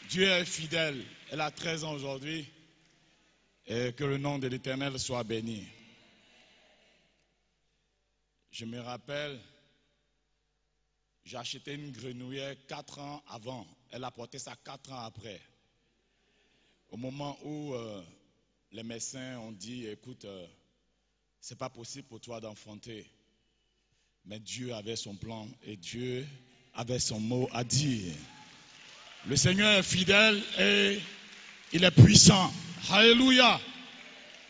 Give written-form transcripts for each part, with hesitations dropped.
Dieu est fidèle. Elle a 13 ans aujourd'hui. Et que le nom de l'Éternel soit béni. Je me rappelle, j'ai acheté une grenouillère 4 ans avant. Elle a porté ça 4 ans après. Au moment où les médecins ont dit, écoute, c'est pas possible pour toi d'enfanter. Mais Dieu avait son plan et Dieu avait son mot à dire. Le Seigneur est fidèle et il est puissant. Alléluia.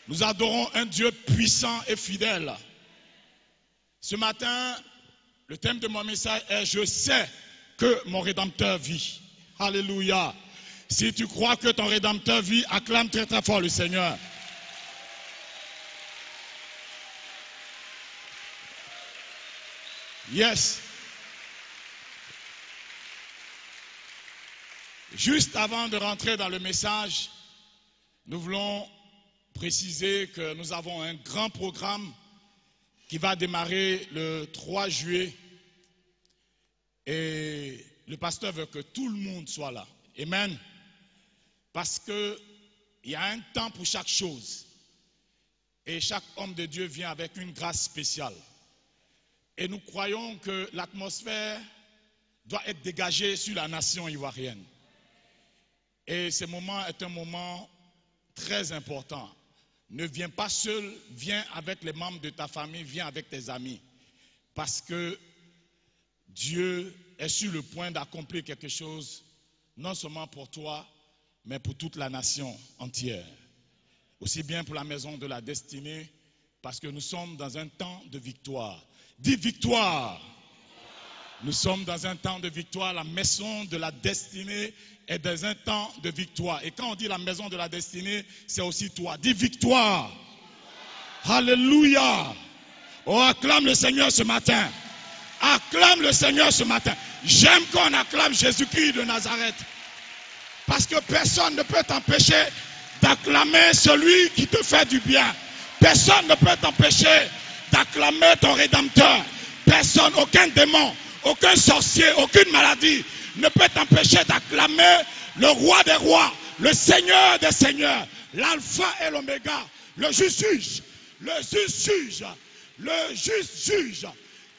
Nous adorons un Dieu puissant et fidèle. Ce matin, le thème de mon message est « Je sais que mon Rédempteur vit ». Alléluia. Si tu crois que ton Rédempteur vit, acclame très très fort le Seigneur. Yes. Juste avant de rentrer dans le message, nous voulons préciser que nous avons un grand programme qui va démarrer le 3 juillet et le pasteur veut que tout le monde soit là. Amen. Parce qu'il y a un temps pour chaque chose et chaque homme de Dieu vient avec une grâce spéciale. Et nous croyons que l'atmosphère doit être dégagée sur la nation ivoirienne. Et ce moment est un moment très important. Ne viens pas seul, viens avec les membres de ta famille, viens avec tes amis. Parce que Dieu est sur le point d'accomplir quelque chose, non seulement pour toi, mais pour toute la nation entière. Aussi bien pour la maison de la destinée, parce que nous sommes dans un temps de victoire. Dis victoire! Nous sommes dans un temps de victoire. La maison de la destinée est dans un temps de victoire. Et quand on dit la maison de la destinée, c'est aussi toi. Dis victoire. Alléluia. Oh, acclame le Seigneur ce matin. Acclame le Seigneur ce matin. J'aime qu'on acclame Jésus-Christ de Nazareth. Parce que personne ne peut t'empêcher d'acclamer celui qui te fait du bien. Personne ne peut t'empêcher d'acclamer ton Rédempteur. Personne, aucun démon, aucun sorcier, aucune maladie ne peut t'empêcher d'acclamer le roi des rois, le Seigneur des seigneurs, l'alpha et l'oméga, le juste juge, le juste juge, le juste juge.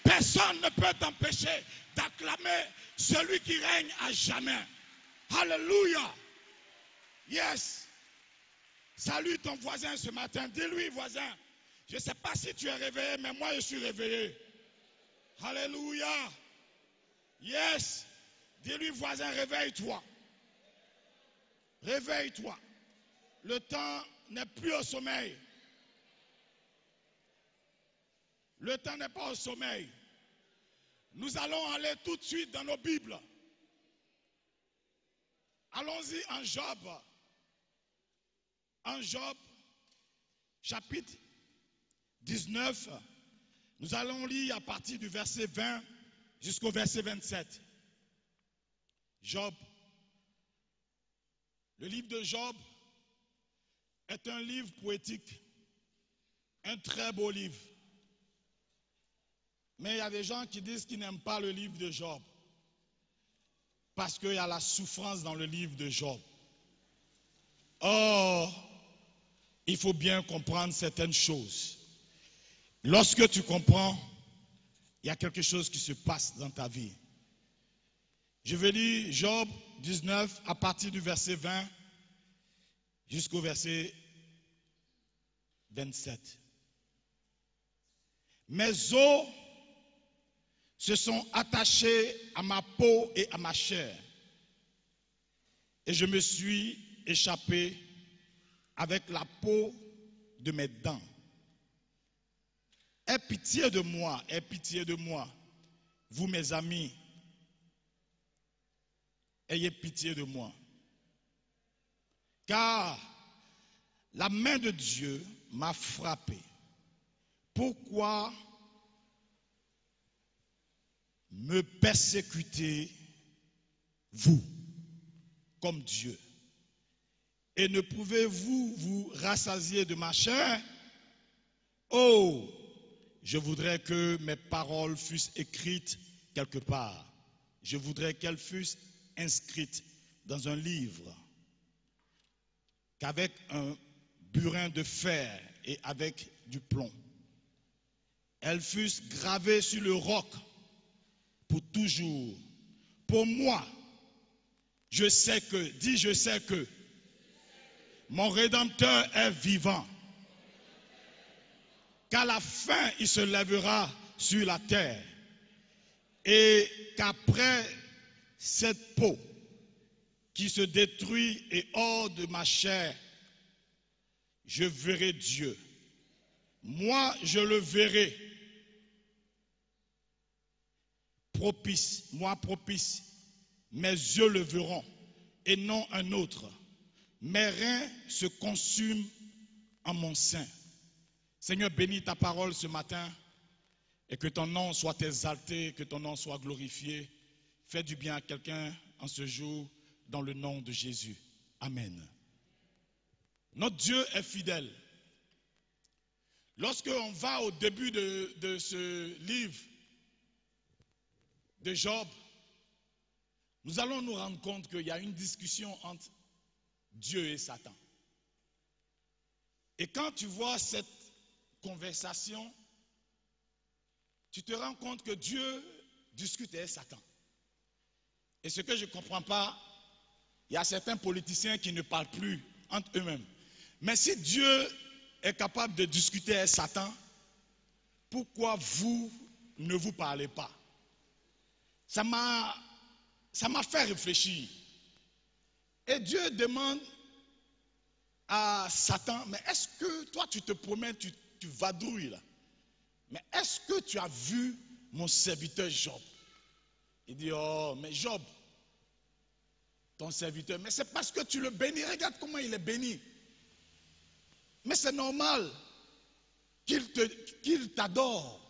Personne ne peut t'empêcher d'acclamer celui qui règne à jamais. Alléluia. Yes. Salue ton voisin ce matin. Dis-lui, voisin, je ne sais pas si tu es réveillé, mais moi je suis réveillé. Alléluia. Yes. Dis-lui, voisin, réveille-toi. Réveille-toi. Le temps n'est plus au sommeil. Le temps n'est pas au sommeil. Nous allons aller tout de suite dans nos Bibles. Allons-y en Job. En Job, chapitre 19, nous allons lire à partir du verset 20 jusqu'au verset 27. Job. Le livre de Job est un livre poétique, un très beau livre. Mais il y a des gens qui disent qu'ils n'aiment pas le livre de Job parce qu'il y a la souffrance dans le livre de Job. Or, il faut bien comprendre certaines choses. Lorsque tu comprends, il y a quelque chose qui se passe dans ta vie. Je vais lire Job 19 à partir du verset 20 jusqu'au verset 27. Mes os se sont attachés à ma peau et à ma chair, et je me suis échappé avec la peau de mes dents. Aie pitié de moi, vous mes amis, ayez pitié de moi. Car la main de Dieu m'a frappé. Pourquoi me persécutez-vous comme Dieu? Et ne pouvez-vous vous rassasier de ma chair? Oh, je voudrais que mes paroles fussent écrites quelque part. Je voudrais qu'elles fussent inscrites dans un livre qu'avec un burin de fer et avec du plomb, elles fussent gravées sur le roc pour toujours. Pour moi, je sais que mon Rédempteur est vivant, qu'à la fin il se lèvera sur la terre et qu'après cette peau qui se détruit et hors de ma chair, je verrai Dieu. Moi, je le verrai. Propice, moi propice. Mes yeux le verront et non un autre. Mes reins se consument en mon sein. Seigneur, bénis ta parole ce matin et que ton nom soit exalté, que ton nom soit glorifié. Fais du bien à quelqu'un en ce jour dans le nom de Jésus. Amen. Notre Dieu est fidèle. Lorsqu'on va au début de ce livre de Job, nous allons nous rendre compte qu'il y a une discussion entre Dieu et Satan. Et quand tu vois cette conversation, tu te rends compte que Dieu discute avec Satan. Et ce que je ne comprends pas, il y a certains politiciens qui ne parlent plus entre eux-mêmes. Mais si Dieu est capable de discuter avec Satan, pourquoi vous ne vous parlez pas? Ça m'a fait réfléchir. Et Dieu demande à Satan, mais est-ce que toi tu te promènes, tu vadrouilles là? Mais est-ce que tu as vu mon serviteur Job? Il dit, oh, mais Job, ton serviteur, mais c'est parce que tu le bénis, regarde comment il est béni. Mais c'est normal qu'il t'adore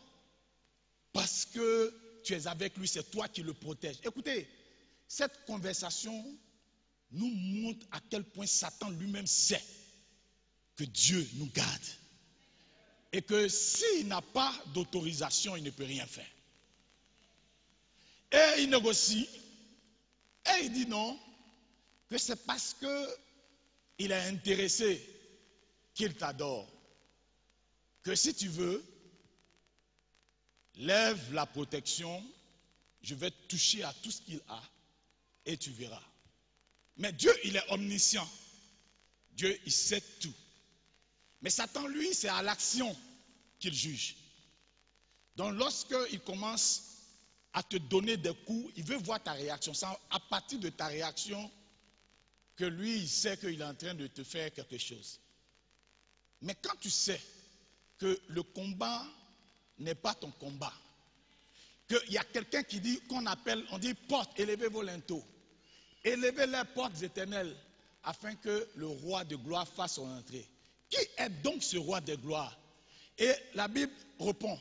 parce que tu es avec lui, c'est toi qui le protèges. Écoutez, cette conversation nous montre à quel point Satan lui-même sait que Dieu nous garde. Et que s'il n'a pas d'autorisation, il ne peut rien faire. Et il négocie. Et il dit non, que c'est parce qu'il est intéressé qu'il t'adore. Que si tu veux, lève la protection, je vais toucher à tout ce qu'il a et tu verras. Mais Dieu, il est omniscient. Dieu, il sait tout. Mais Satan, lui, c'est à l'action qu'il juge. Donc lorsqu'il commence à te donner des coups, il veut voir ta réaction. C'est à partir de ta réaction que lui, il sait qu'il est en train de te faire quelque chose. Mais quand tu sais que le combat n'est pas ton combat, qu'il y a quelqu'un qui dit, qu'on appelle, on dit porte, élevez vos linteaux, élevez les portes éternelles, afin que le roi de gloire fasse son entrée. Qui est donc ce roi de gloire? Et la Bible répond,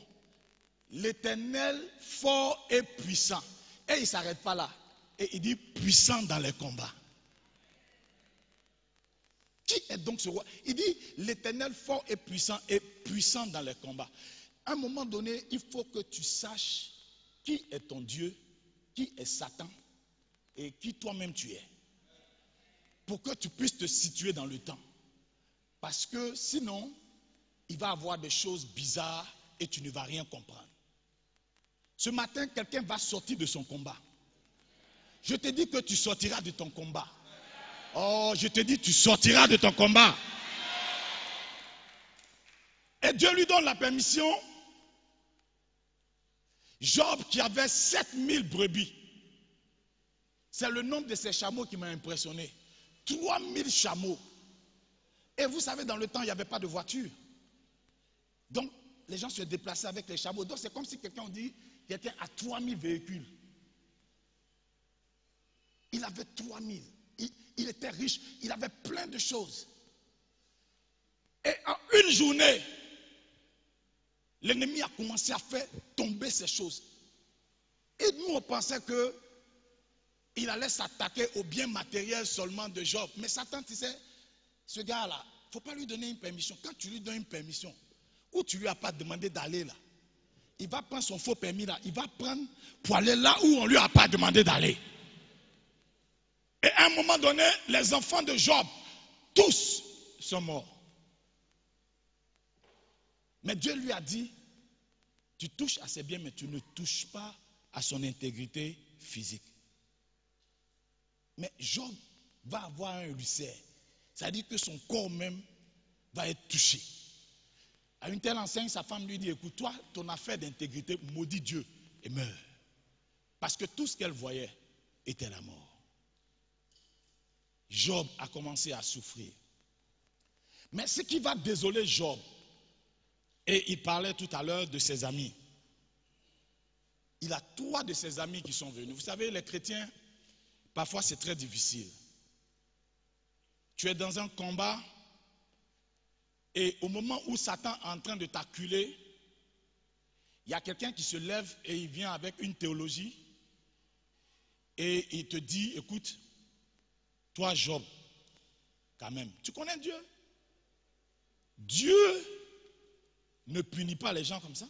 l'Éternel fort et puissant. Et il ne s'arrête pas là. Et il dit puissant dans les combats. Qui est donc ce roi? Il dit l'Éternel fort et puissant dans les combats. À un moment donné, il faut que tu saches qui est ton Dieu, qui est Satan et qui toi-même tu es. Pour que tu puisses te situer dans le temps. Parce que sinon, il va y avoir des choses bizarres et tu ne vas rien comprendre. Ce matin, quelqu'un va sortir de son combat. Je te dis que tu sortiras de ton combat. Oh, je te dis, tu sortiras de ton combat. Et Dieu lui donne la permission. Job qui avait 7000 brebis. C'est le nombre de ces chameaux qui m'a impressionné. 3000 chameaux. Et vous savez, dans le temps, il n'y avait pas de voiture. Donc, les gens se déplaçaient avec les chameaux. Donc, c'est comme si quelqu'un dit qu'il était à 3000 véhicules. Il avait 3000. Il était riche. Il avait plein de choses. Et en une journée, l'ennemi a commencé à faire tomber ces choses. Et nous, on pensait qu'il allait s'attaquer au bien matériel seulement de Job. Mais Satan, tu sais, ce gars-là, il ne faut pas lui donner une permission. Quand tu lui donnes une permission, ou tu ne lui as pas demandé d'aller là, il va prendre son faux permis là, il va prendre pour aller là où on ne lui a pas demandé d'aller. Et à À un moment donné, les enfants de Job, tous sont morts. Mais Dieu lui a dit, tu touches à ses biens, mais tu ne touches pas à son intégrité physique. Mais Job va avoir un ulcère. C'est-à-dire que son corps même va être touché. À une telle enseigne, sa femme lui dit, écoute, toi, ton affaire d'intégrité, maudit Dieu et meurt. Parce que tout ce qu'elle voyait était la mort. Job a commencé à souffrir. Mais ce qui va désoler Job, et il parlait tout à l'heure de ses amis. Il a 3 de ses amis qui sont venus. Vous savez, les chrétiens, parfois c'est très difficile. Tu es dans un combat et au moment où Satan est en train de t'acculer, il y a quelqu'un qui se lève et il vient avec une théologie et il te dit, écoute, toi Job, quand même, tu connais Dieu? Dieu ne punit pas les gens comme ça.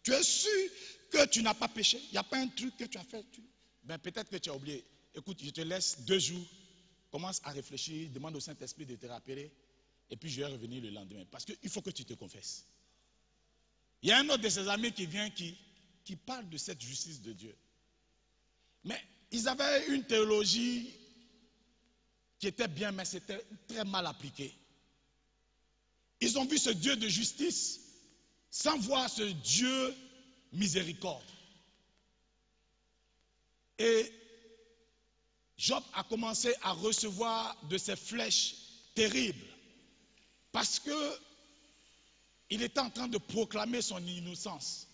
Tu es sûr que tu n'as pas péché? Il n'y a pas un truc que tu as fait? Ben peut-être que tu as oublié. Écoute, je te laisse 2 jours. Commence à réfléchir, demande au Saint-Esprit de te rappeler. Et puis je vais revenir le lendemain. Parce qu'il faut que tu te confesses. Il y a un autre de ses amis qui vient qui parle de cette justice de Dieu. Mais ils avaient une théologie qui était bien, mais c'était très mal appliqué. Ils ont vu ce Dieu de justice sans voir ce Dieu miséricorde. Et Job a commencé à recevoir de ces flèches terribles parce que il était en train de proclamer son innocence.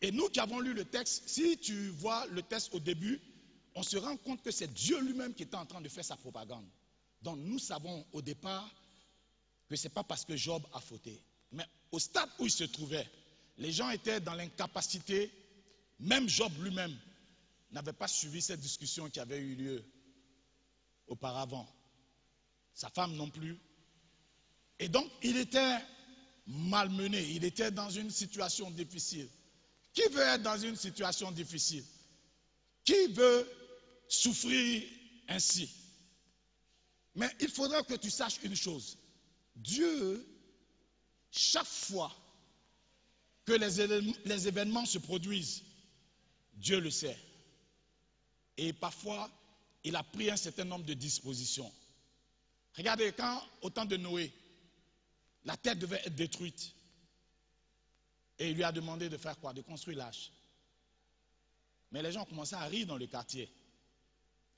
Et nous qui avons lu le texte, si tu vois le texte au début, on se rend compte que c'est Dieu lui-même qui était en train de faire sa propagande. Donc nous savons au départ que ce n'est pas parce que Job a fauté. Mais au stade où il se trouvait, les gens étaient dans l'incapacité, même Job lui-même n'avait pas suivi cette discussion qui avait eu lieu auparavant. Sa femme non plus. Et donc, il était malmené, il était dans une situation difficile. Qui veut être dans une situation difficile? Qui veut souffrir ainsi? Mais il faudra que tu saches une chose. Dieu, chaque fois que les événements se produisent, Dieu le sait. Et parfois, il a pris un certain nombre de dispositions. Regardez, quand au temps de Noé, la terre devait être détruite. Et il lui a demandé de faire quoi? De construire l'arche. Mais les gens ont commencé à rire dans le quartier.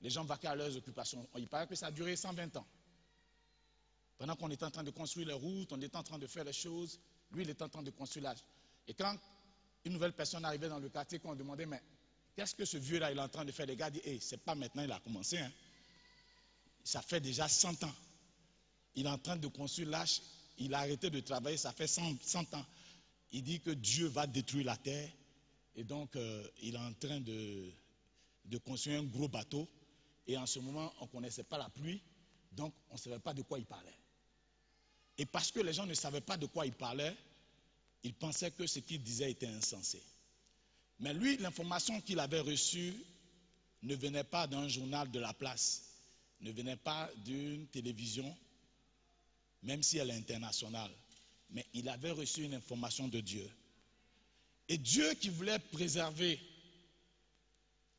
Les gens vaquaient à leurs occupations. Il paraît que ça a duré 120 ans. Pendant qu'on était en train de construire les routes, on était en train de faire les choses, lui, il était en train de construire l'arche. Et quand une nouvelle personne arrivait dans le quartier, qu'on demandait, mais qu'est-ce que ce vieux-là, il est en train de faire? Les gars disent, c'est pas maintenant, il a commencé. Hein. Ça fait déjà 100 ans. Il est en train de construire l'arche, il a arrêté de travailler, ça fait 100 ans. Il dit que Dieu va détruire la terre. Et donc, il est en train de construire un gros bateau. Et en ce moment, on ne connaissait pas la pluie. Donc, on ne savait pas de quoi il parlait. Et parce que les gens ne savaient pas de quoi il parlait, ils pensaient que ce qu'il disait était insensé. Mais lui, l'information qu'il avait reçue ne venait pas d'un journal de la place, ne venait pas d'une télévision, même si elle est internationale. Mais il avait reçu une information de Dieu. Et Dieu qui voulait préserver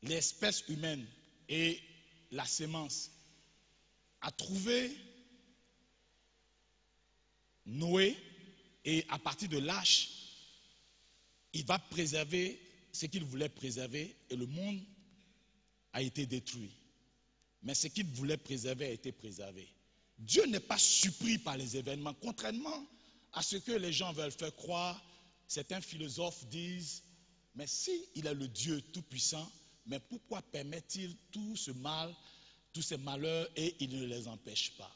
l'espèce humaine et la sémence a trouvé Noé, et à partir de l'arche, il va préserver ce qu'il voulait préserver et le monde a été détruit. Mais ce qu'il voulait préserver a été préservé. Dieu n'est pas surpris par les événements, contrairement à ce que les gens veulent faire croire. Certains philosophes disent, mais si il est le Dieu tout-puissant, mais pourquoi permet-il tout ce mal, tous ces malheurs et il ne les empêche pas?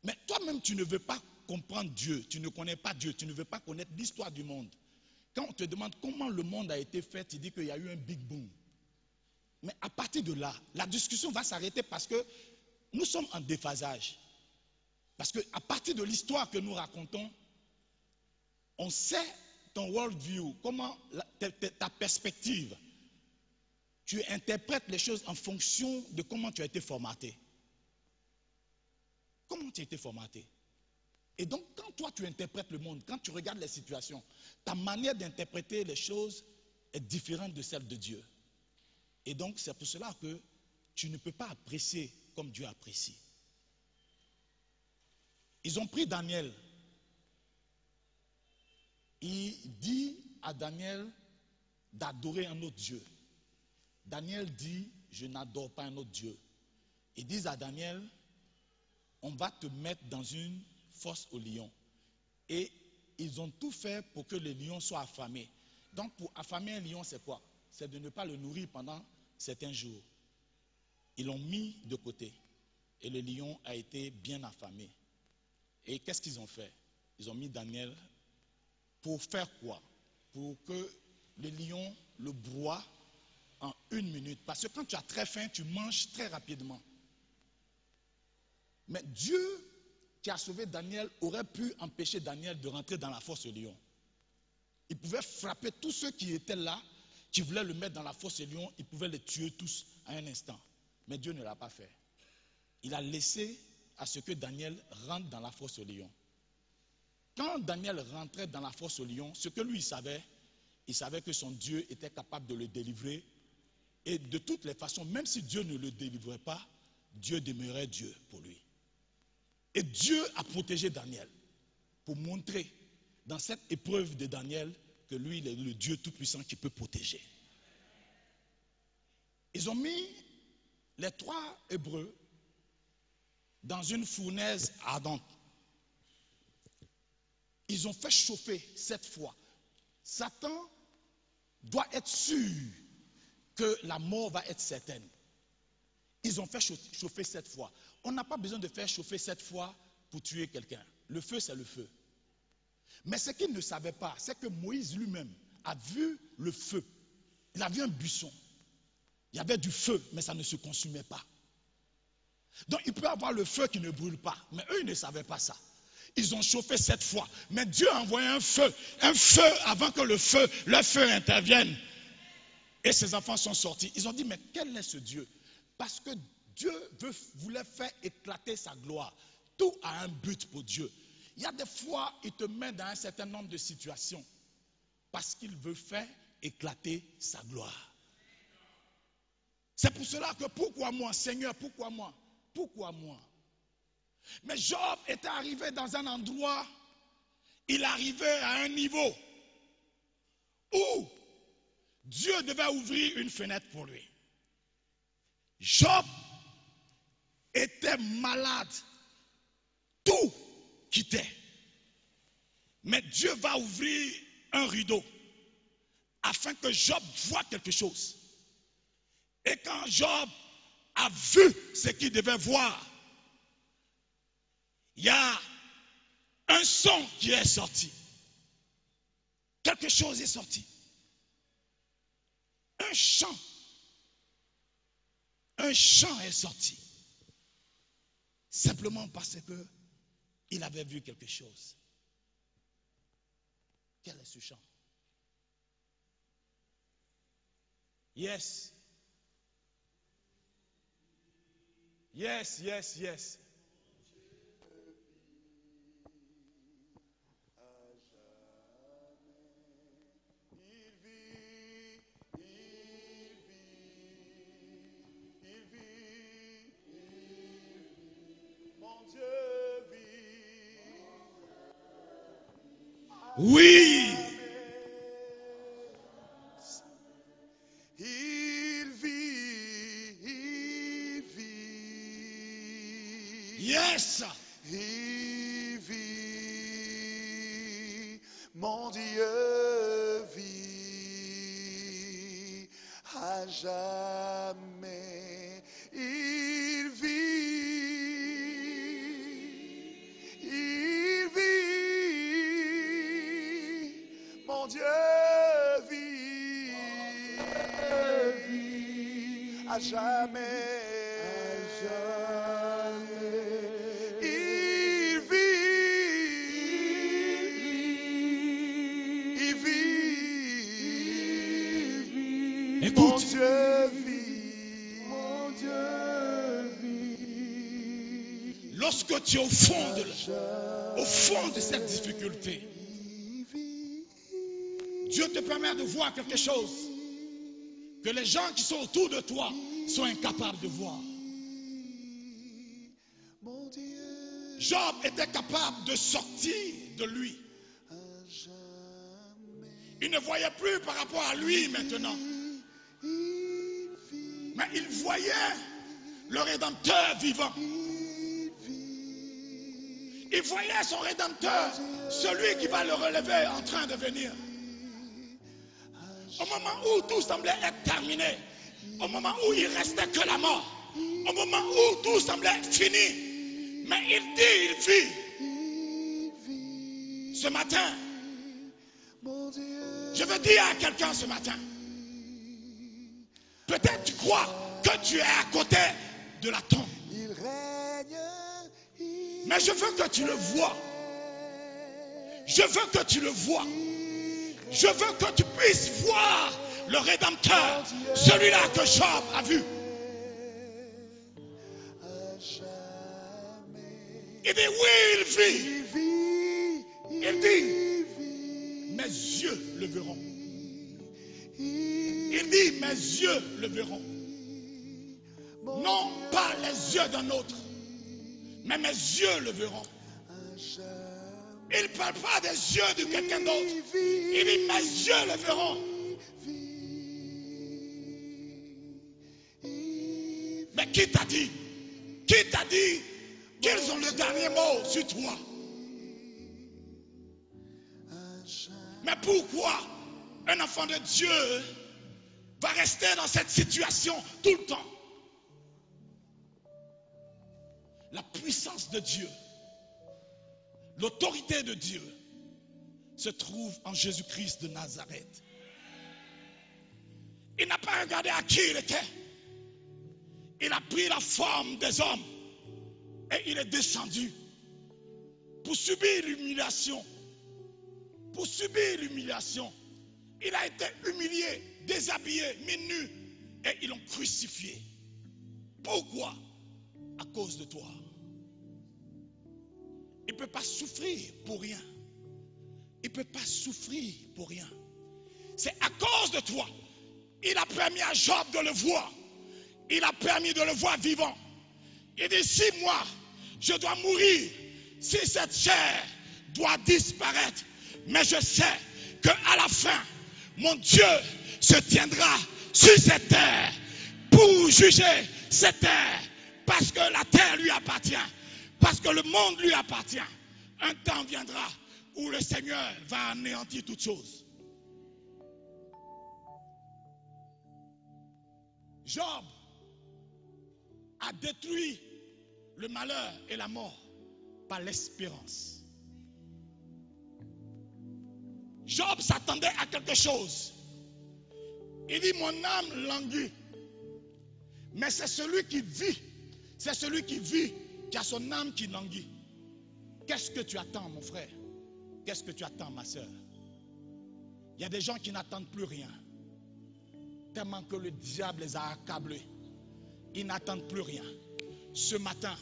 Mais toi-même, tu ne veux pas comprendre Dieu, tu ne connais pas Dieu, tu ne veux pas connaître l'histoire du monde. Quand on te demande comment le monde a été fait, tu dis qu'il y a eu un Big Boom. Mais à partir de là, la discussion va s'arrêter parce que nous sommes en déphasage. Parce qu'à partir de l'histoire que nous racontons, on sait ton world view, comment ta perspective. tu interprètes les choses en fonction de comment tu as été formaté. Comment tu as été formaté? Et donc, quand toi tu interprètes le monde, quand tu regardes les situations, ta manière d'interpréter les choses est différente de celle de Dieu. Et donc, c'est pour cela que tu ne peux pas apprécier comme Dieu apprécie. Ils ont pris Daniel. Il dit à Daniel d'adorer un autre Dieu. Daniel dit, je n'adore pas un autre Dieu. Ils disent à Daniel, on va te mettre dans une fosse aux lions. Et ils ont tout fait pour que le lion soit affamé. Donc pour affamer un lion, c'est quoi? C'est de ne pas le nourrir pendant certains jours. Ils l'ont mis de côté. Et le lion a été bien affamé. Et qu'est-ce qu'ils ont fait? Ils ont mis Daniel pour faire quoi? Pour que le lion le broie en 1 minute. Parce que quand tu as très faim, tu manges très rapidement. Mais Dieu qui a sauvé Daniel aurait pu empêcher Daniel de rentrer dans la fosse au lion. Il pouvait frapper tous ceux qui étaient là, qui voulaient le mettre dans la fosse au lion, il pouvait les tuer tous à un instant. Mais Dieu ne l'a pas fait. Il a laissé à ce que Daniel rentre dans la fosse au lion. Quand Daniel rentrait dans la fosse au lion, ce que lui il savait que son Dieu était capable de le délivrer. Et de toutes les façons, même si Dieu ne le délivrait pas, Dieu demeurait Dieu pour lui. Et Dieu a protégé Daniel pour montrer dans cette épreuve de Daniel que lui, il est le Dieu tout-puissant qui peut protéger. Ils ont mis les 3 Hébreux dans une fournaise ardente. Ils ont fait chauffer 7 fois. Satan doit être sûr que la mort va être certaine. Ils ont fait chauffer 7 fois. On n'a pas besoin de faire chauffer 7 fois pour tuer quelqu'un. Le feu, c'est le feu. Mais ce qu'ils ne savaient pas, c'est que Moïse lui-même a vu le feu. Il a vu un buisson. Il y avait du feu, mais ça ne se consumait pas. Donc il peut y avoir le feu qui ne brûle pas. Mais eux, ils ne savaient pas ça. Ils ont chauffé 7 fois. Mais Dieu a envoyé un feu avant que le feu intervienne. Et ses enfants sont sortis. Ils ont dit, mais quel est ce Dieu? Parce que Dieu voulait faire éclater sa gloire. Tout a un but pour Dieu. Il y a des fois, il te met dans un certain nombre de situations parce qu'il veut faire éclater sa gloire. C'est pour cela que pourquoi moi, Seigneur, pourquoi moi? Pourquoi moi? Mais Job était arrivé dans un endroit, il arrivait à un niveau où Dieu devait ouvrir une fenêtre pour lui. Job était malade. Tout quittait. Mais Dieu va ouvrir un rideau afin que Job voie quelque chose. Et quand Job a vu ce qu'il devait voir, il y a un son qui est sorti. Quelque chose est sorti. Un chant est sorti. Simplement parce que il avait vu quelque chose. Quel est ce chant? Yes. Yes, yes, yes. Oui. Il vit. Yes. Il vit. Mon Dieu vit à jamais. Il vit. Il vit. Mon Dieu vit à jamais. Il vit. Écoute. Mon Dieu vit. lorsque tu es au fond de cette difficulté, Dieu te permet de voir quelque chose que les gens qui sont autour de toi sont incapables de voir. Job était capable de sortir de lui. Il ne voyait plus par rapport à lui maintenant. Mais il voyait le Rédempteur vivant. Il voyait son Rédempteur, celui qui va le relever en train de venir. Au moment où tout semblait être terminé, au moment où il restait que la mort, au moment où tout semblait être fini, mais il vit. Ce matin, je veux dire à quelqu'un ce matin, peut-être tu crois que tu es à côté de la tombe. Mais je veux que tu le vois. Je veux que tu le vois. Je veux que tu puisses voir le Rédempteur, celui-là que Job a vu. Il dit oui, il vit. Il dit, mes yeux le verront. Il dit, mes yeux le verront. Non pas les yeux d'un autre, mais mes yeux le verront. Il ne parle pas des yeux de quelqu'un d'autre. Il dit, mes yeux le verront. Mais qui t'a dit? Qui t'a dit qu'ils ont le dernier mot sur toi? Mais pourquoi un enfant de Dieu va rester dans cette situation tout le temps? La puissance de Dieu, l'autorité de Dieu se trouve en Jésus-Christ de Nazareth. Il n'a pas regardé à qui il était. Il a pris la forme des hommes et il est descendu pour subir l'humiliation. Pour subir l'humiliation. Il a été humilié, déshabillé, mis nu et ils l'ont crucifié. Pourquoi? À cause de toi. Il ne peut pas souffrir pour rien. Il ne peut pas souffrir pour rien. C'est à cause de toi. Il a permis à Job de le voir. Il a permis de le voir vivant. Il dit, si moi, je dois mourir, si cette chair doit disparaître, mais je sais qu'à la fin, mon Dieu se tiendra sur cette terre pour juger cette terre. Parce que la terre lui appartient. Parce que le monde lui appartient. Un temps viendra où le Seigneur va anéantir toutes choses. Job a détruit le malheur et la mort par l'espérance. Job s'attendait à quelque chose. Il dit, mon âme languit. Mais c'est celui qui vit. C'est celui qui vit qui a son âme qui languit. Qu'est-ce que tu attends, mon frère? Qu'est-ce que tu attends, ma soeur? Il y a des gens qui n'attendent plus rien. Tellement que le diable les a accablés. Ils n'attendent plus rien. Ce matin,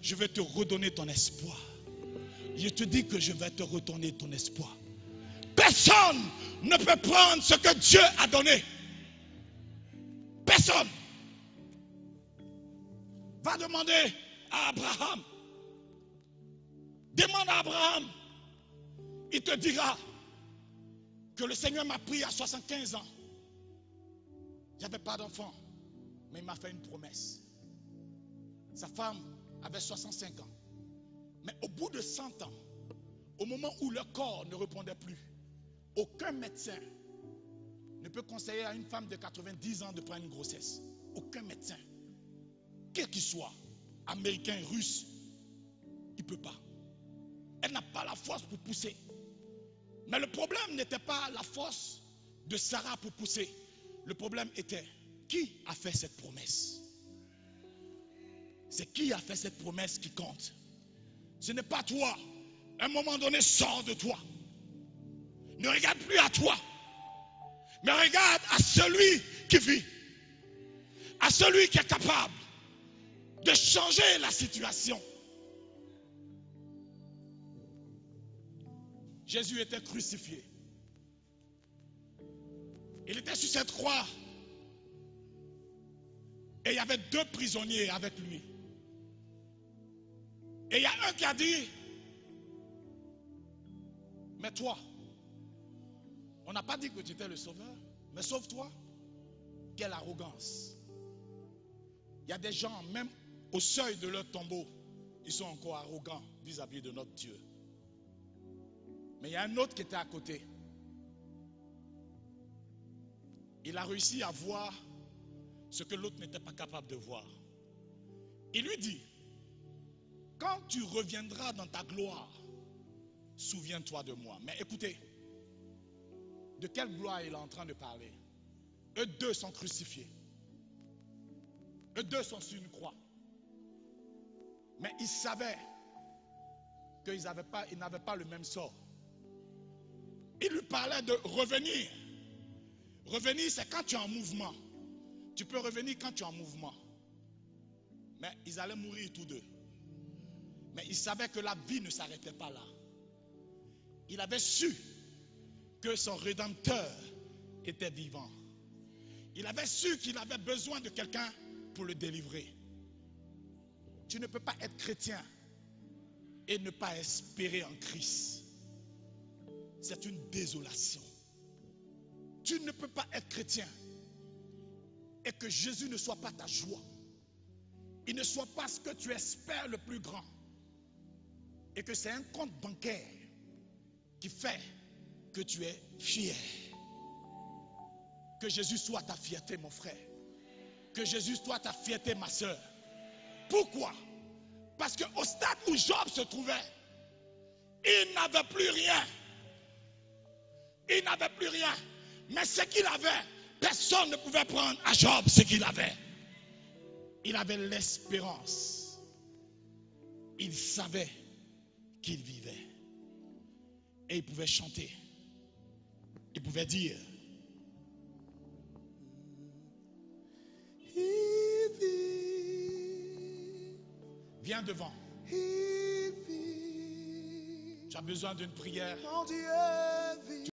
je vais te redonner ton espoir. Je te dis que je vais te redonner ton espoir. Personne ne peut prendre ce que Dieu a donné. Personne. Va demander à Abraham. Demande à Abraham. Il te dira que le Seigneur m'a pris à 75 ans. Il n'y avait pas d'enfant, mais il m'a fait une promesse. Sa femme avait 65 ans. Mais au bout de 100 ans, au moment où leur corps ne répondait plus, aucun médecin ne peut conseiller à une femme de 90 ans de prendre une grossesse. Aucun médecin. Quel qu'il soit, américain, russe, il ne peut pas. Elle n'a pas la force pour pousser. Mais le problème n'était pas la force de Sarah pour pousser. Le problème était, qui a fait cette promesse? C'est qui a fait cette promesse qui compte. Ce n'est pas toi. À un moment donné, sors de toi. Ne regarde plus à toi. Mais regarde à celui qui vit. À celui qui est capable de changer la situation. Jésus était crucifié. Il était sur cette croix. Et il y avait 2 prisonniers avec lui. Et il y a un qui a dit, mais toi, on n'a pas dit que tu étais le sauveur, mais sauve-toi. Quelle arrogance. Il y a des gens, même au seuil de leur tombeau, ils sont encore arrogants vis-à-vis de notre Dieu. Mais il y a un autre qui était à côté. Il a réussi à voir ce que l'autre n'était pas capable de voir. Il lui dit, quand tu reviendras dans ta gloire, souviens-toi de moi. Mais écoutez, de quelle gloire il est en train de parler? Eux 2 sont crucifiés. Eux 2 sont sur une croix. Mais ils savaient qu'ils n'avaient pas le même sort. Il lui parlait de revenir. Revenir, c'est quand tu es en mouvement. Tu peux revenir quand tu es en mouvement. Mais ils allaient mourir tous 2. Mais il savait que la vie ne s'arrêtait pas là. Il avait su que son Rédempteur était vivant. Il avait su qu'il avait besoin de quelqu'un pour le délivrer. Tu ne peux pas être chrétien et ne pas espérer en Christ. C'est une désolation. Tu ne peux pas être chrétien et que Jésus ne soit pas ta joie. Il ne soit pas ce que tu espères le plus grand. Et que c'est un compte bancaire qui fait que tu es fier. Que Jésus soit ta fierté, mon frère. Que Jésus soit ta fierté, ma soeur. Pourquoi? Parce qu'au stade où Job se trouvait, il n'avait plus rien. Il n'avait plus rien. Mais ce qu'il avait, personne ne pouvait prendre à Job ce qu'il avait. Il avait l'espérance. Il savait qu'il vivait. Et il pouvait chanter. Il pouvait dire, viens devant. Tu as besoin d'une prière. Mon Dieu vit.